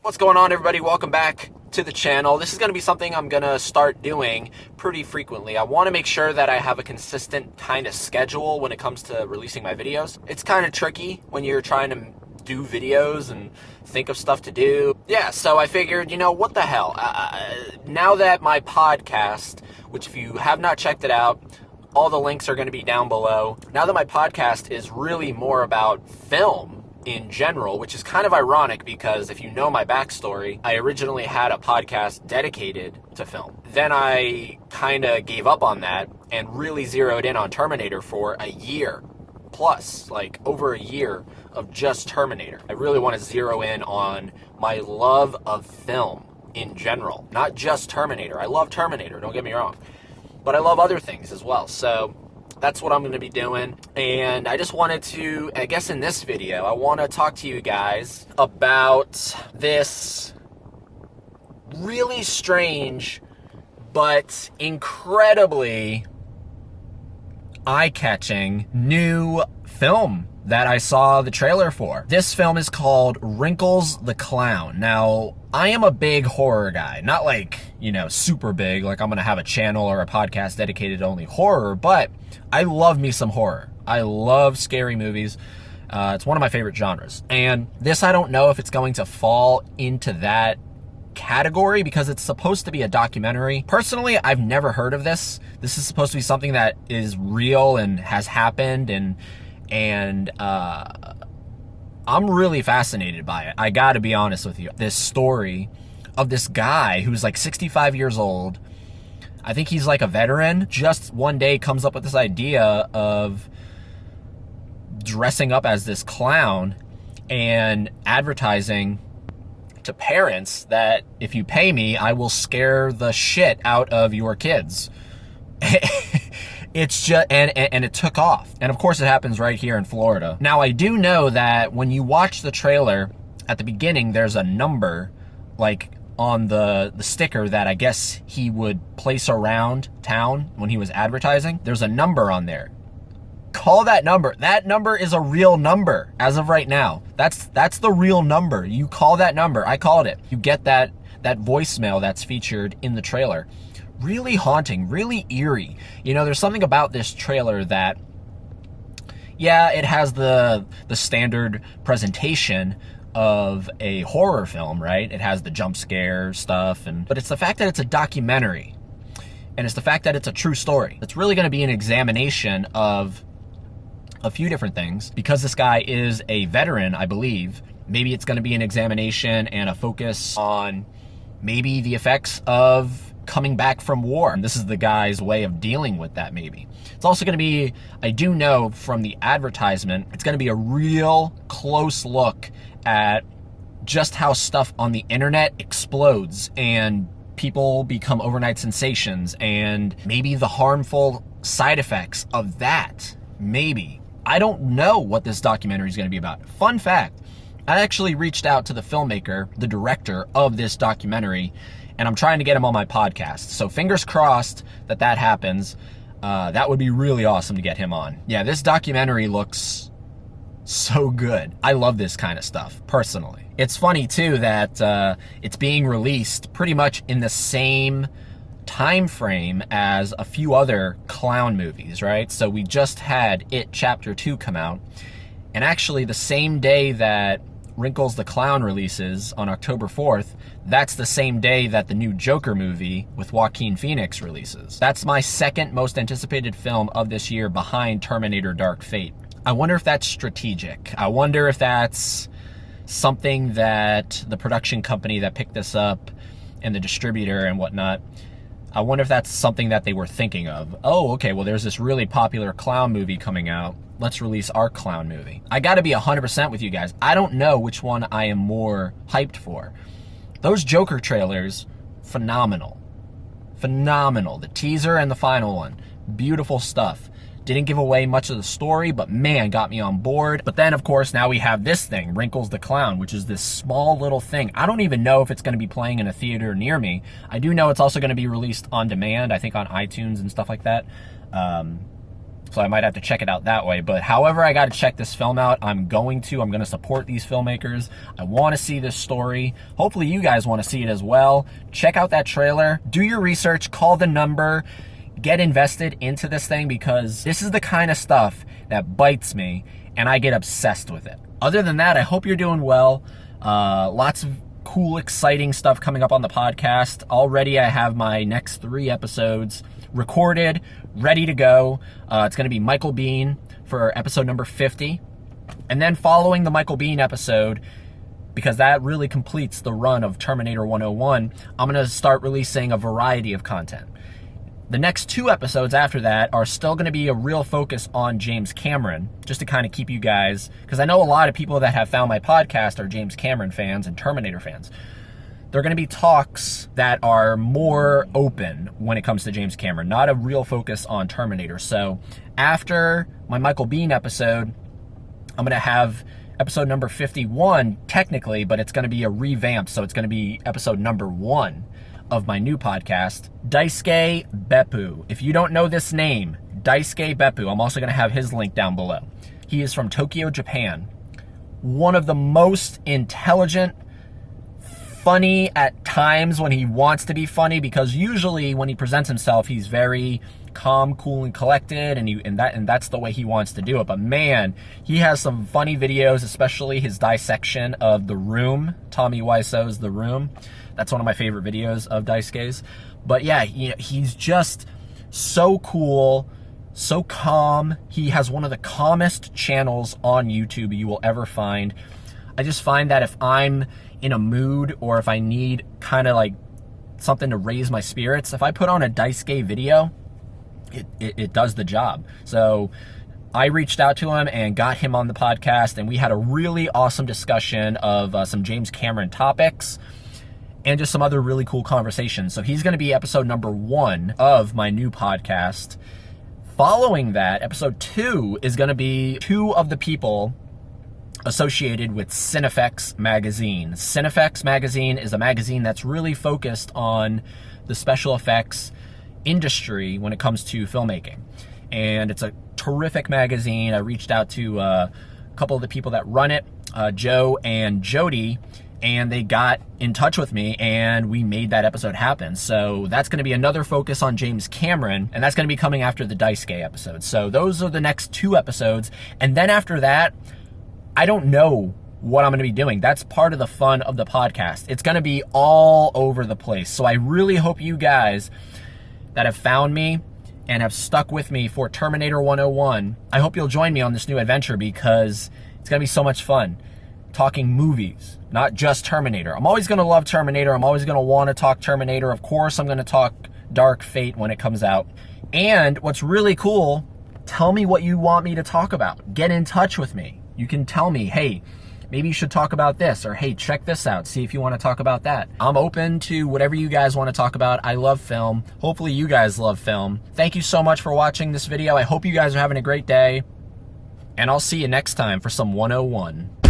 What's going on, everybody? Welcome back to the channel. This is going to be something I'm going to start doing pretty frequently. I want to make sure that I have a consistent kind of schedule when it comes to releasing my videos. It's kind of tricky when you're trying to do videos and think of stuff to do. Yeah, so I figured, what the hell? Now that my podcast, which if you have not checked it out, all the links are going to be down below. Now that my podcast is really more about film in general, which is kind of ironic because if you know my backstory, I originally had a podcast dedicated to film. Then I kind of gave up on that and really zeroed in on Terminator for a year plus, like over a year of just Terminator. I really want to zero in on my love of film in general, not just Terminator. I love Terminator, don't get me wrong, but I love other things as well. So that's what I'm going to be doing. And I just wanted to, I guess in this video, I want to talk to you guys about this really strange but incredibly eye-catching new film that I saw the trailer for. This film is called Wrinkles the Clown. Now, I am a big horror guy. Not like, super big, like I'm gonna have a channel or a podcast dedicated to only horror, but I love me some horror. I love scary movies. It's one of my favorite genres. And this, I don't know if it's going to fall into that category because it's supposed to be a documentary. Personally, I've never heard of this. This is supposed to be something that is real and has happened, and I'm really fascinated by it. I gotta be honest with you. This story of this guy who's like 65 years old. I think he's like a veteran. Just one day comes up with this idea of dressing up as this clown and advertising to parents that if you pay me, I will scare the shit out of your kids. It's just, and it took off. And of course it happens right here in Florida. Now I do know that when you watch the trailer, at the beginning, there's a number like on the sticker that I guess he would place around town when he was advertising. There's a number on there. Call that number. That number is a real number as of right now. That's the real number. You call that number. I called it. You get that voicemail that's featured in the trailer. Really haunting, really eerie. There's something about this trailer that, yeah, it has the standard presentation of a horror film, right? It has the jump scare stuff, but it's the fact that it's a documentary, and it's the fact that it's a true story. It's really going to be an examination of a few different things. Because this guy is a veteran, I believe, maybe it's going to be an examination and a focus on maybe the effects of coming back from war. And this is the guy's way of dealing with that, maybe. It's also going to be, I do know from the advertisement, it's going to be a real close look at just how stuff on the internet explodes and people become overnight sensations and maybe the harmful side effects of that. Maybe. I don't know what this documentary is going to be about. Fun fact, I actually reached out to the filmmaker, the director of this documentary, and I'm trying to get him on my podcast. So fingers crossed that happens. That would be really awesome to get him on. Yeah, this documentary looks so good. I love this kind of stuff, personally. It's funny, too, that it's being released pretty much in the same time frame as a few other clown movies, right? So we just had It Chapter 2 come out, and actually the same day that Wrinkles the Clown releases on October 4th, that's the same day that the new Joker movie with Joaquin Phoenix releases. That's my second most anticipated film of this year behind Terminator Dark Fate. I wonder if that's strategic. I wonder if that's something that the production company that picked this up and the distributor and whatnot, I wonder if that's something that they were thinking of. Oh, okay, well there's this really popular clown movie coming out. Let's release our clown movie. I gotta be 100% with you guys. I don't know which one I am more hyped for. Those Joker trailers, phenomenal. Phenomenal. The teaser and the final one. Beautiful stuff. Didn't give away much of the story, but man, got me on board. But then, of course, now we have this thing, Wrinkles the Clown, which is this small little thing. I don't even know if it's going to be playing in a theater near me. I do know it's also going to be released on demand, I think on iTunes and stuff like that. So I might have to check it out that way. But however I got to check this film out, I'm going to support these filmmakers. I want to see this story. Hopefully you guys want to see it as well. Check out that trailer. Do your research. Call the number. Get invested into this thing, because this is the kind of stuff that bites me and I get obsessed with it. Other than that, I hope you're doing well. Lots of cool, exciting stuff coming up on the podcast. Already I have my next 3 episodes recorded, ready to go. It's going to be Michael Biehn for episode number 50. And then following the Michael Biehn episode, because that really completes the run of Terminator 101, I'm going to start releasing a variety of content. The next 2 episodes after that are still going to be a real focus on James Cameron, just to kind of keep you guys, because I know a lot of people that have found my podcast are James Cameron fans and Terminator fans. They're going to be talks that are more open when it comes to James Cameron, not a real focus on Terminator. So after my Michael Biehn episode, I'm going to have episode number 51 technically, but it's going to be a revamped, so it's going to be episode number 1 of my new podcast, Daisuke Beppu. If you don't know this name, Daisuke Beppu, I'm also going to have his link down below. He is from Tokyo, Japan. One of the most intelligent, funny at times when he wants to be funny, because usually when he presents himself, he's very calm, cool, and collected, and that's the way he wants to do it. But man, he has some funny videos, especially his dissection of The Room, Tommy Wiseau's The Room. That's one of my favorite videos of Daisuke's. But yeah, he's just so cool, so calm. He has one of the calmest channels on YouTube you will ever find. I just find that if I'm in a mood, or if I need kind of like something to raise my spirits, if I put on a Daisuke video, it does the job. So I reached out to him and got him on the podcast, and we had a really awesome discussion of some James Cameron topics and just some other really cool conversations. So he's going to be episode number 1 of my new podcast. Following that, episode 2 is going to be 2 of the people associated with Cinefex magazine. Cinefex magazine is a magazine that's really focused on the special effects industry when it comes to filmmaking. And it's a terrific magazine. I reached out to a couple of the people that run it, Joe and Jody, and they got in touch with me, and we made that episode happen. So that's going to be another focus on James Cameron, and that's going to be coming after the Daisuke episode. So those are the next 2 episodes. And then after that, I don't know what I'm going to be doing. That's part of the fun of the podcast. It's going to be all over the place. So I really hope you guys that have found me and have stuck with me for Terminator 101, I hope you'll join me on this new adventure, because it's going to be so much fun talking movies, not just Terminator. I'm always going to love Terminator. I'm always going to want to talk Terminator. Of course, I'm going to talk Dark Fate when it comes out. And what's really cool, tell me what you want me to talk about. Get in touch with me. You can tell me, hey, maybe you should talk about this, or hey, check this out, see if you want to talk about that. I'm open to whatever you guys want to talk about. I love film. Hopefully you guys love film. Thank you so much for watching this video. I hope you guys are having a great day, and I'll see you next time for some 101.